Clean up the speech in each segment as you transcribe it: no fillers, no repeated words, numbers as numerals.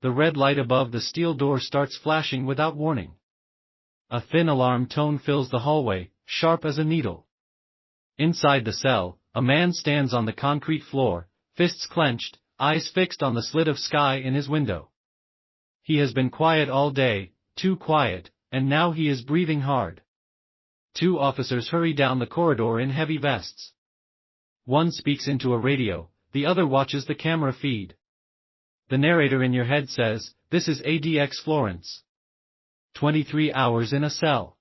The red light above the steel door starts flashing without warning. A thin alarm tone fills the hallway, sharp as a needle. Inside the cell, a man stands on the concrete floor, fists clenched, eyes fixed on the slit of sky in his window. He has been quiet all day, too quiet, and now he is breathing hard. Two officers hurry down the corridor in heavy vests. One speaks into a radio, the other watches the camera feed. The narrator in your head says, "This is ADX Florence. 23 hours in a cell.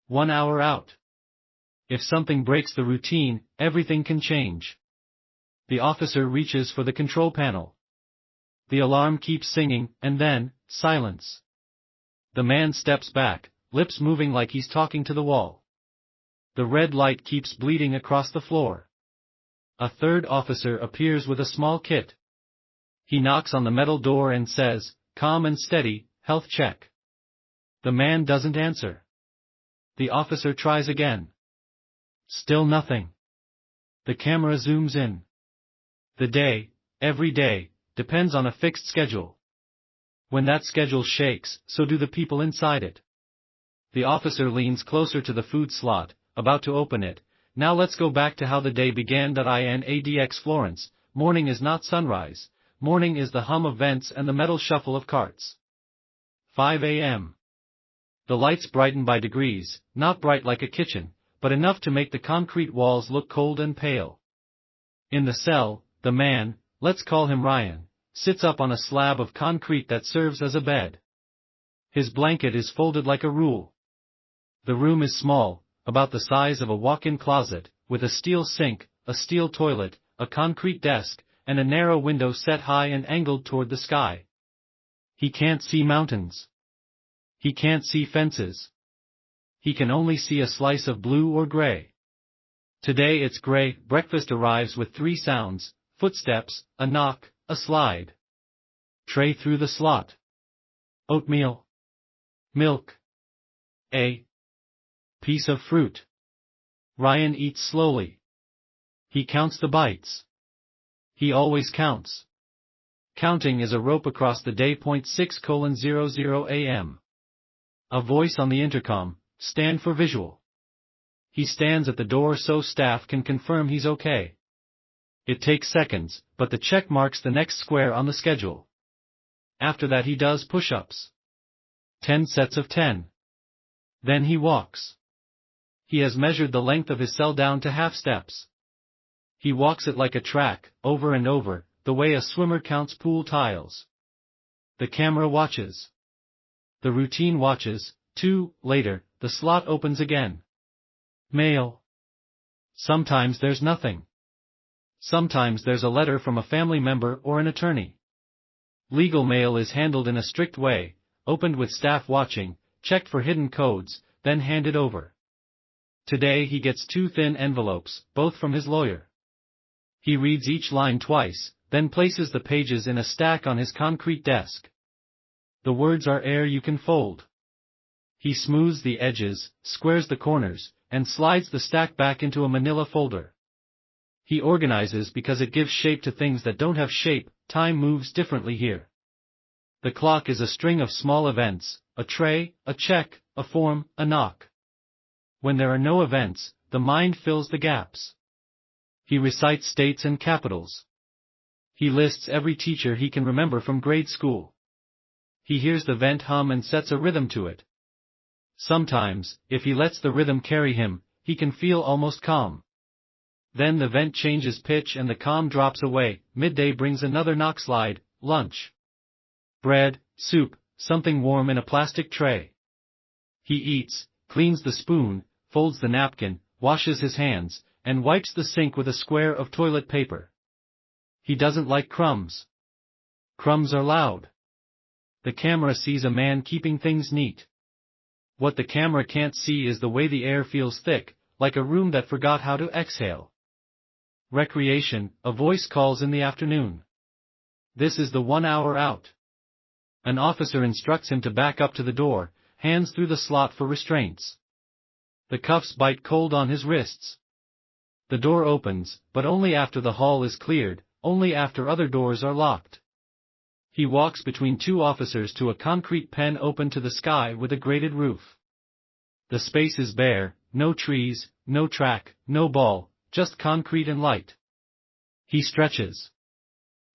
1 hour out. If something breaks the routine, everything can change." The officer reaches for the control panel. The alarm keeps singing, and then, silence. The man steps back, lips moving like he's talking to the wall. The red light keeps bleeding across the floor. A third officer appears with a small kit. He knocks on the metal door and says, "Calm and steady, health check." The man doesn't answer. The officer tries again. Still nothing. The camera zooms in. The day, every day, depends on a fixed schedule. When that schedule shakes, so do the people inside it. The officer leans closer to the food slot, about to open it. "Now let's go back to how the day began. In ADX Florence, morning is not sunrise, morning is the hum of vents and the metal shuffle of carts." 5 a.m. The lights brighten by degrees, not bright like a kitchen, but enough to make the concrete walls look cold and pale. In the cell, the man, let's call him Ryan, sits up on a slab of concrete that serves as a bed. His blanket is folded like a rule. The room is small, about the size of a walk-in closet, with a steel sink, a steel toilet, a concrete desk, and a narrow window set high and angled toward the sky. He can't see mountains. He can't see fences. He can only see a slice of blue or gray. Today it's gray. Breakfast arrives with 3 sounds: footsteps, a knock, a slide. Tray through the slot. Oatmeal. Milk. A piece of fruit. Ryan eats slowly. He counts the bites. He always counts. Counting is a rope across the day. 6:00 a.m. A voice on the intercom, "Stand for visual." He stands at the door so staff can confirm he's okay. It takes seconds, but the check marks the next square on the schedule. After that he does push-ups. 10 sets of 10. Then he walks. He has measured the length of his cell down to half steps. He walks it like a track, over and over, the way a swimmer counts pool tiles. The camera watches. The routine watches, too. Later, the slot opens again. Mail. Sometimes there's nothing. Sometimes there's a letter from a family member or an attorney. Legal mail is handled in a strict way, opened with staff watching, checked for hidden codes, then handed over. Today he gets 2 thin envelopes, both from his lawyer. He reads each line twice, then places the pages in a stack on his concrete desk. The words are air you can fold. He smooths the edges, squares the corners, and slides the stack back into a manila folder. He organizes because it gives shape to things that don't have shape. Time moves differently here. The clock is a string of small events: a tray, a check, a form, a knock. When there are no events, the mind fills the gaps. He recites states and capitals. He lists every teacher he can remember from grade school. He hears the vent hum and sets a rhythm to it. Sometimes, if he lets the rhythm carry him, he can feel almost calm. Then the vent changes pitch and the calm drops away. Midday brings another knock slide: lunch. Bread, soup, something warm in a plastic tray. He eats, cleans the spoon, folds the napkin, washes his hands, and wipes the sink with a square of toilet paper. He doesn't like crumbs. Crumbs are loud. The camera sees a man keeping things neat. What the camera can't see is the way the air feels thick, like a room that forgot how to exhale. Recreation, a voice calls in the afternoon. This is the 1 hour out. An officer instructs him to back up to the door, hands through the slot for restraints. The cuffs bite cold on his wrists. The door opens, but only after the hall is cleared, only after other doors are locked. He walks between two officers to a concrete pen open to the sky with a grated roof. The space is bare, no trees, no track, no ball, just concrete and light. He stretches.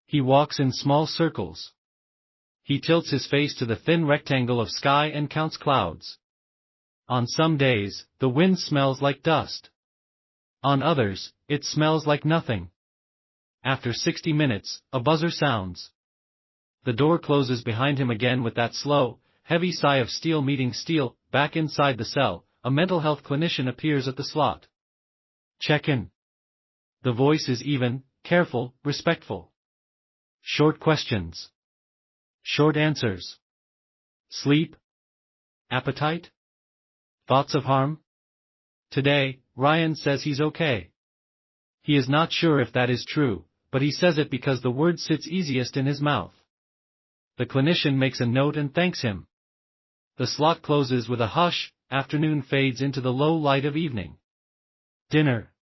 He walks in small circles. He tilts his face to the thin rectangle of sky and counts clouds. On some days, the wind smells like dust. On others, it smells like nothing. After 60 minutes, a buzzer sounds. The door closes behind him again with that slow, heavy sigh of steel meeting steel. Back inside the cell, a mental health clinician appears at the slot. Check in. The voice is even, careful, respectful. Short questions. Short answers. Sleep? Appetite? Thoughts of harm? Today, Ryan says he's okay. He is not sure if that is true, but he says it because the word sits easiest in his mouth. The clinician makes a note and thanks him. The slot closes with a hush. Afternoon fades into the low light of evening. Dinner.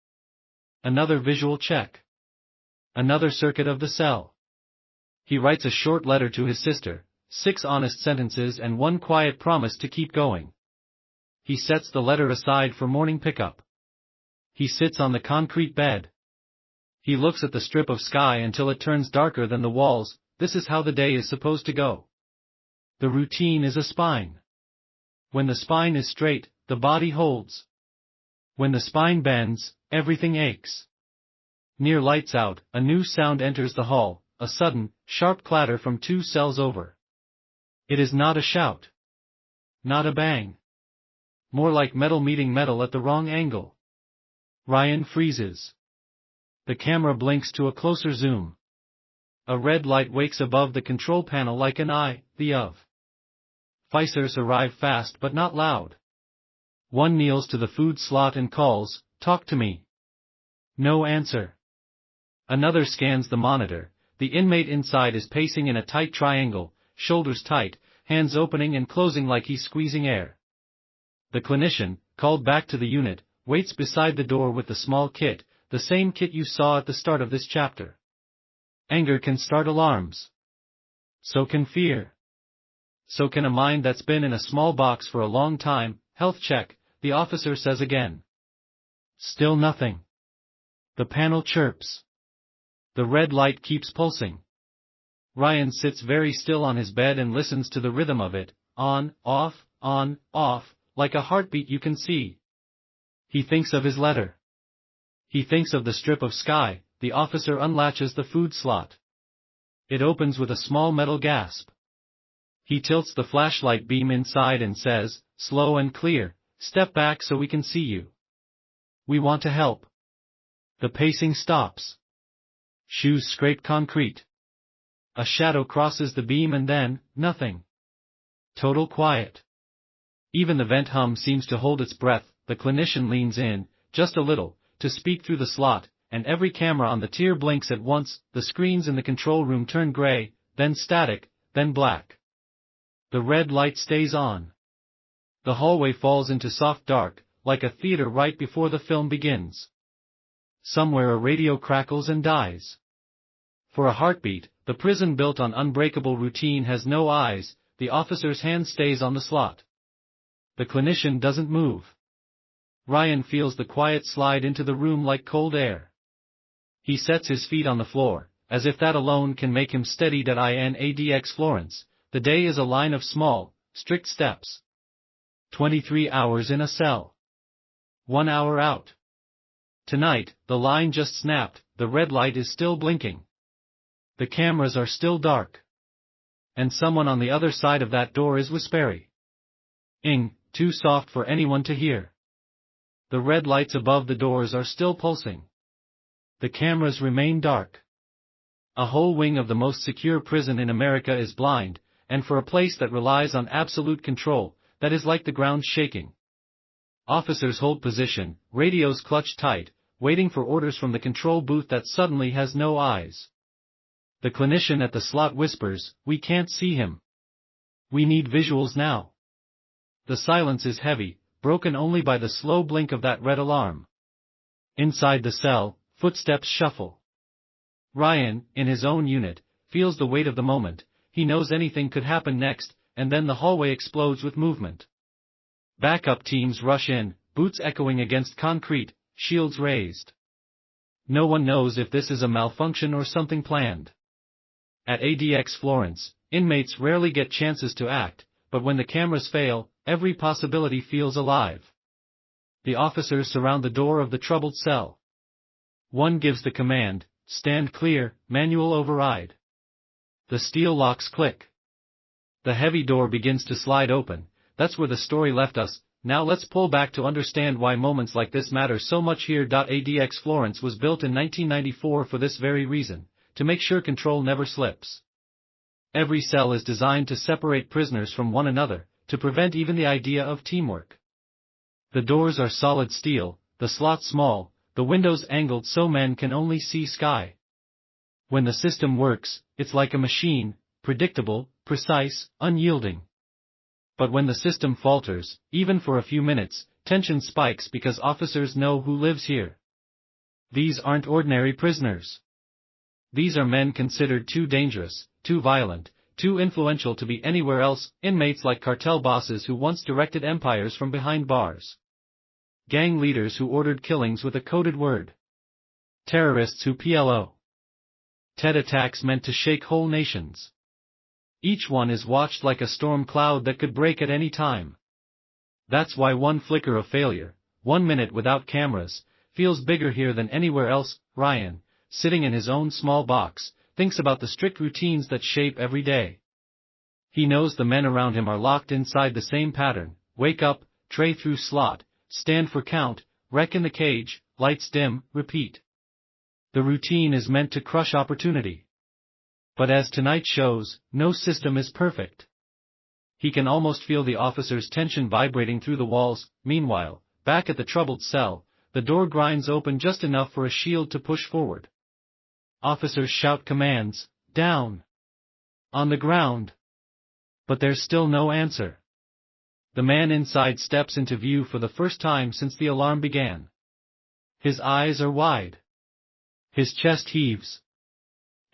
Another visual check. Another circuit of the cell. He writes a short letter to his sister, 6 honest sentences and 1 quiet promise to keep going. He sets the letter aside for morning pickup. He sits on the concrete bed. He looks at the strip of sky until it turns darker than the walls. This is how the day is supposed to go. The routine is a spine. When the spine is straight, the body holds. When the spine bends, everything aches. Near lights out, a new sound enters the hall, a sudden, sharp clatter from 2 cells over. It is not a shout. Not a bang. More like metal meeting metal at the wrong angle. Ryan freezes. The camera blinks to a closer zoom. A red light wakes above the control panel like an eye, the of. Ficers arrive fast but not loud. One kneels to the food slot and calls, "Talk to me." No answer. Another scans the monitor. The inmate inside is pacing in a tight triangle, shoulders tight, hands opening and closing like he's squeezing air. The clinician, called back to the unit, waits beside the door with the small kit, the same kit you saw at the start of this chapter. Anger can start alarms. So can fear. So can a mind that's been in a small box for a long time. Health check, the officer says again. Still nothing. The panel chirps. The red light keeps pulsing. Ryan sits very still on his bed and listens to the rhythm of it, on, off, like a heartbeat you can see. He thinks of his letter. He thinks of the strip of sky. The officer unlatches the food slot. It opens with a small metal gasp. He tilts the flashlight beam inside and says, slow and clear, "Step back so we can see you. We want to help." The pacing stops. Shoes scrape concrete. A shadow crosses the beam and then, nothing. Total quiet. Even the vent hum seems to hold its breath. The clinician leans in, just a little, to speak through the slot, and every camera on the tier blinks at once. The screens in the control room turn gray, then static, then black. The red light stays on. The hallway falls into soft dark, like a theater right before the film begins. Somewhere a radio crackles and dies. For a heartbeat, the prison built on unbreakable routine has no eyes. The officer's hand stays on the slot. The clinician doesn't move. Ryan feels the quiet slide into the room like cold air. He sets his feet on the floor, as if that alone can make him steady. In ADX Florence, the day is a line of small, strict steps. 23 hours in a cell. 1 hour out. Tonight, the line just snapped. The red light is still blinking. The cameras are still dark. And someone on the other side of that door is whispering. Too soft for anyone to hear. The red lights above the doors are still pulsing. The cameras remain dark. A whole wing of the most secure prison in America is blind, and for a place that relies on absolute control, that is like the ground shaking. Officers hold position, radios clutch tight, waiting for orders from the control booth that suddenly has no eyes. The clinician at the slot whispers, "We can't see him. We need visuals now." The silence is heavy, broken only by the slow blink of that red alarm. Inside the cell, footsteps shuffle. Ryan, in his own unit, feels the weight of the moment. he knows anything could happen next, and then the hallway explodes with movement. Backup teams rush in, boots echoing against concrete, shields raised. No one knows if this is a malfunction or something planned. At ADX Florence, inmates rarely get chances to act, but when the cameras fail, every possibility feels alive. The officers surround the door of the troubled cell. One gives the command, "Stand clear, manual override." The steel locks click. The heavy door begins to slide open. That's where the story left us. Now let's pull back to understand why moments like this matter so much here. ADX Florence was built in 1994 for this very reason, to make sure control never slips. Every cell is designed to separate prisoners from one another, to prevent even the idea of teamwork. The doors are solid steel, the slots small, the windows angled so men can only see sky. When the system works, it's like a machine, predictable, precise, unyielding. But when the system falters, even for a few minutes, tension spikes because officers know who lives here. These aren't ordinary prisoners. These are men considered too dangerous, too violent, too influential to be anywhere else, inmates like cartel bosses who once directed empires from behind bars. Gang leaders who ordered killings with a coded word. Terrorists who TED attacks meant to shake whole nations. Each one is watched like a storm cloud that could break at any time. That's why one flicker of failure, 1 minute without cameras, feels bigger here than anywhere else. Ryan, sitting in his own small box, thinks about the strict routines that shape every day. He knows the men around him are locked inside the same pattern: wake up, tray through slot, stand for count, wreck in the cage, lights dim, repeat. The routine is meant to crush opportunity. But as tonight shows, no system is perfect. He can almost feel the officer's tension vibrating through the walls. Meanwhile, back at the troubled cell, the door grinds open just enough for a shield to push forward. Officers shout commands, "Down! On the ground!" But there's still no answer. The man inside steps into view for the first time since the alarm began. His eyes are wide. His chest heaves.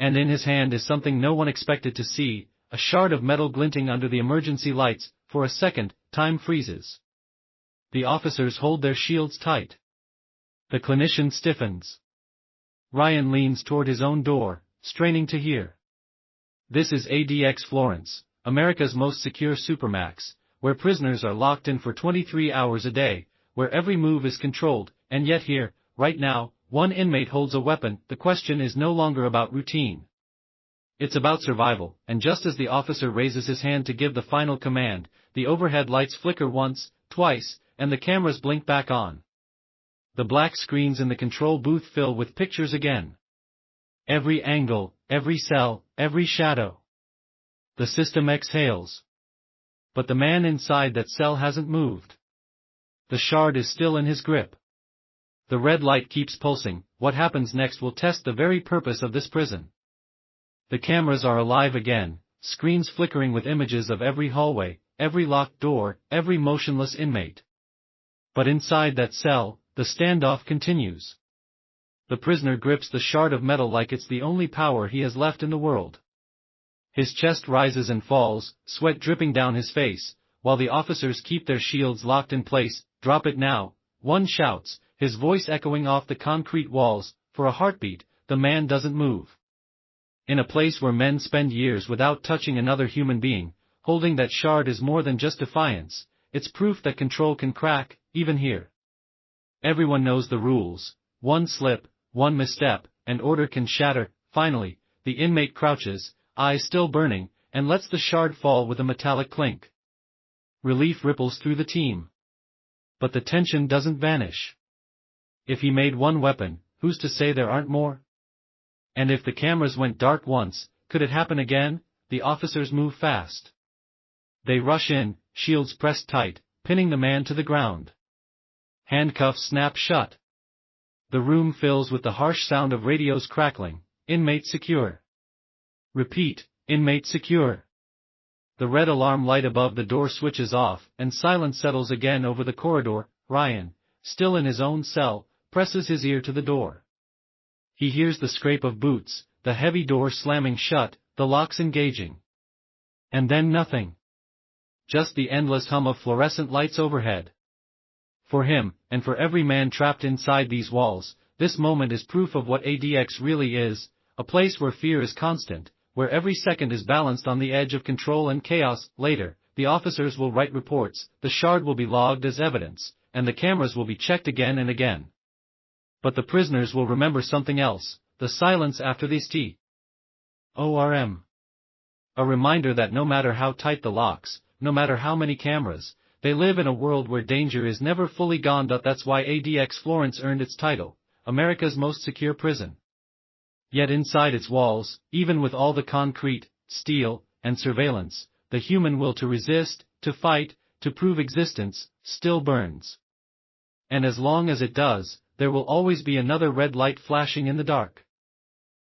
And in his hand is something no one expected to see, a shard of metal glinting under the emergency lights. For a second, time freezes. The officers hold their shields tight. The clinician stiffens. Ryan leans toward his own door, straining to hear. This is ADX Florence, America's most secure Supermax, where prisoners are locked in for 23 hours a day, where every move is controlled, and yet here, right now, one inmate holds a weapon. The question is no longer about routine. It's about survival, and just as the officer raises his hand to give the final command, the overhead lights flicker once, twice, and the cameras blink back on. The black screens in the control booth fill with pictures again. Every angle, every cell, every shadow. The system exhales. But the man inside that cell hasn't moved. The shard is still in his grip. The red light keeps pulsing. What happens next will test the very purpose of this prison. The cameras are alive again, screens flickering with images of every hallway, every locked door, every motionless inmate. But inside that cell, the standoff continues. The prisoner grips the shard of metal like it's the only power he has left in the world. His chest rises and falls, sweat dripping down his face, while the officers keep their shields locked in place. "Drop it now," one shouts, his voice echoing off the concrete walls. For a heartbeat, the man doesn't move. In a place where men spend years without touching another human being, holding that shard is more than just defiance, it's proof that control can crack, even here. Everyone knows the rules. One slip, one misstep, and order can shatter. Finally, the inmate crouches, eyes still burning, and lets the shard fall with a metallic clink. Relief ripples through the team. But the tension doesn't vanish. If he made one weapon, who's to say there aren't more? And if the cameras went dark once, could it happen again? The officers move fast. They rush in, shields pressed tight, pinning the man to the ground. Handcuffs snap shut. The room fills with the harsh sound of radios crackling. Inmate secure. Repeat, inmate secure. The red alarm light above the door switches off, and silence settles again over the corridor. Ryan, still in his own cell, presses his ear to the door. He hears the scrape of boots, the heavy door slamming shut, the locks engaging. And then nothing. Just the endless hum of fluorescent lights overhead. For him, and for every man trapped inside these walls, this moment is proof of what ADX really is, a place where fear is constant, where every second is balanced on the edge of control and chaos. Later, the officers will write reports, the shard will be logged as evidence, and the cameras will be checked again and again. But the prisoners will remember something else, the silence after these ORM. A reminder that no matter how tight the locks, no matter how many cameras, they live in a world where danger is never fully gone. That's why ADX Florence earned its title, America's most secure prison. Yet inside its walls, even with all the concrete, steel, and surveillance, the human will to resist, to fight, to prove existence, still burns. And as long as it does, there will always be another red light flashing in the dark.